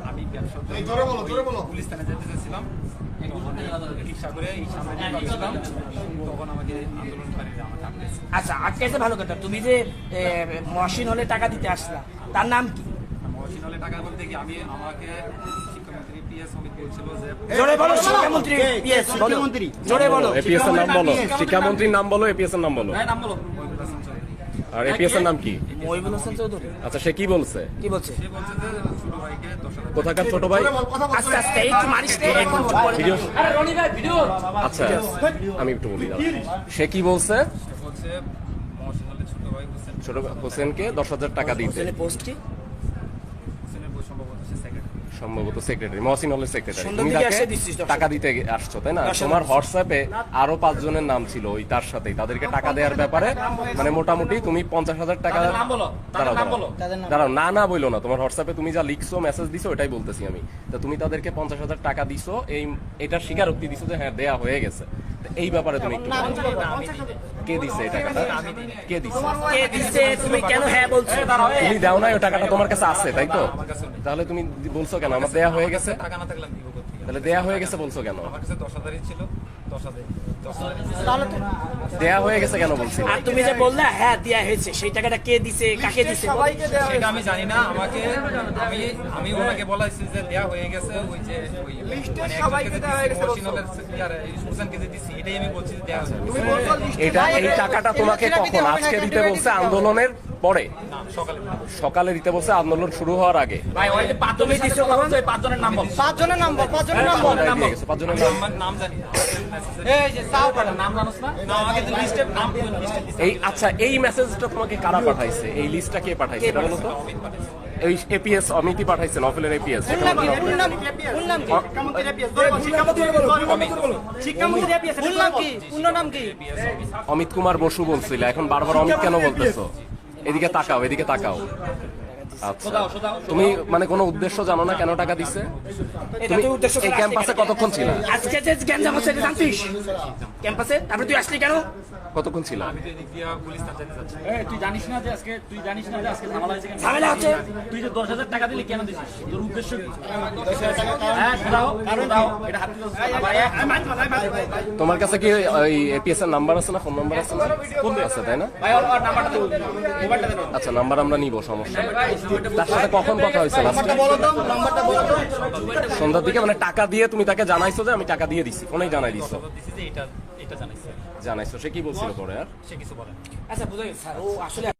আমি ব্যবসা পুলিশ থানায় যেতে চাইছিলাম, রিক্সা করে এই সামনে দিয়ে যাচ্ছিলাম, তখন আমাকে আন্দোলনকারীরা আমাকে আটকেছে। আচ্ছা, আটকেছে ভালো কথা। তুমি যে মহসিন হলে টাকা দিতে আসলা, তার নাম কি? মহসিন হলে টাকা বলতে কি, আমাকে শিক্ষামন্ত্রী পিএস অমিত বলছিল যে জোরে বলো, শিক্ষামন্ত্রী পিএস শিক্ষামন্ত্রী, জোরে বলো, এপিএস এর নাম বলো, শিক্ষামন্ত্রীর নাম বলো, এপিএস এর নাম বলো। নাম বলো। আর এপিএস এর নাম কি? মহিবুল হোসেন চৌধুরী। আচ্ছা, সে কি বলছে? কি বলছে? সে বলছে যে ছোট ভাইকে 10,000 কোথাকার ছোট ভাই? আস্তে আস্তে একটু মারিস রে, এখন ভিডিও। আরে রনি ভাই ভিডিও। আচ্ছা, আমি একটু বলি দাও। সে কি বলছে? সে বলছে মহসিন হলে ছোট ভাই ছোট হোসেনকে 10,000 টাকা দিতে। হোসেনের পোস্ট কি? হোসেনের বই সম্ভবত সে সেক্রেটারি। সম্ভবত সেক্রেটারি, মহসিন হলের সেক্রেটারি। সুন্দর তুমি দিকে তাকে এসে দিচ্ছিস তো। টাকা দিতে আসছো, তাই না? আসলে। তোমার হোয়াটসঅ্যাপে আরো 5 জনের নাম ছিল ওই তার সাথেই, তাদেরকে টাকা দেওয়ার ব্যাপারে মানে মোটামুটি তুমি 50,000 টাকা। নাম বলো, তাদের নাম বলো। দাঁড়াও, না না বইলো না, তোমার হোয়াটসঅ্যাপে তুমি যা লিখছো, মেসেজ দিছো, ওটাই বলতেছি আমি। তো তুমি তাদেরকে 50,000 টাকা দিছো, এটার স্বীকারোক্তি দিছো যে হ্যাঁ দেয়া হয়ে গেছে। তো এই ব্যাপারে তুমি একটু বলো। কে দিছে এই টাকাটা? কে দিছে? কে দিছে? তুমি কেন হ্যাঁ বলছো? তুমি দাও না, ওই টাকাটা তোমার কাছে আছে, তাই তো? তাহলে তুমি বলছো কেন আমার দেয়া হয়ে গেছে? টাকা না থাকলে আমি দিব কোথায়? তাহলে দেয়া হয়ে গেছে বলছো কেন? আমার কাছে 10,000 ছিল, 10,000 তাহলে তো দেয়া হয়ে গেছে কেন বলছি? আর তুমি যে বললা হ্যাঁ দেয়া হয়েছে, সেই টাকাটা কে দিছে, কাকে দিছে? সেটা আমি জানি না। আমি ওনাকে বলাইছি যে দেয়া হয়ে গেছে, ওই যে ওই মানে সবাইকে দেয়া হয়ে গেছে মহসিনলের ইয়ার হোসেনকে যে দিছি, এটাই আমি বলছি যে দেয়া হয়েছে। এই টাকাটা তোমাকে কখন আজকে দিতে বলছে? আন্দোলনের পরে? না, সকালে সকালে দিতে বলছে, আন্দোলন শুরু হওয়ার আগে। ভাই ওই যে তুমি দিছো কখন? ওই 5 জনের নাম বল। 5 জনের নাম বল, 5 জনের নাম বল। দিয়ে গেছে, 5 জনের নাম। আমার নাম জানি না। এই যে সাও পাড়া নাম জানোস না? না, আমাকে তো লিস্টে নাম লিস্টে দিছে। এই আচ্ছা, এই মেসেজটা তোমাকে কারা পাঠাইছে? এই লিস্টটা কে পাঠাইছে এটা বলো তো? এই এপিএস অমিতি পাঠাইছে, নফলের এপিএস। শিক্ষামন্ত্রী এপিএস ফুল নাম কি? পূর্ণ নাম কি? অমিত কুমার বসু বলছিল, এখন বারবার অমিত কেন বলতেছো? এদিকে তাকাও, এদিকে তাকাও। আচ্ছা, তুমি মানে কোনো উদ্দেশ্য জানো না কেন টাকা দিছে? তুমি এই ক্যাম্পাসে কতক্ষণ ছিল? আজকে যে গ্যাঞ্জাম হচ্ছে এটা জানতিস? ক্যাম্পাসে তারপরে তুই আসলি কেন? কতক্ষণ ছিল? আমি তো এদিক দিয়ে পুলিশ থানায় যেতে চাচ্ছি। তুই জানিস না যে আজকে ঝামেলা হয়েছে কেন? ঝামেলা হচ্ছে? তুই যে 10,000 টাকা দিলি কেন দিছিস? তোর উদ্দেশ্য কি? হ্যাঁ, দাও, এটা হাত তোমার কাছে কি ওই এপিএস এর নাম্বার আছে না, ফোন নাম্বার আছে না? আছে, তাই না? ভাই ওর নাম্বারটা দে, মোবাইলটা দে। আচ্ছা, নাম্বার আমরা নিব, সমস্যা নেই। তার সাথে কখন কথা হয়েছে? সন্ধ্যার দিকে, মানে টাকা দিয়ে তুমি তাকে জানাইছো যে আমি টাকা দিয়ে দিছি, ফোনেই জানাই দিছো? দিছি যে এটা জানাইছে। জানাইছো। সে কি বলছিল পরে? আর সে কিছু বলে না। আচ্ছা বুঝা গেছে স্যার, ও আসলে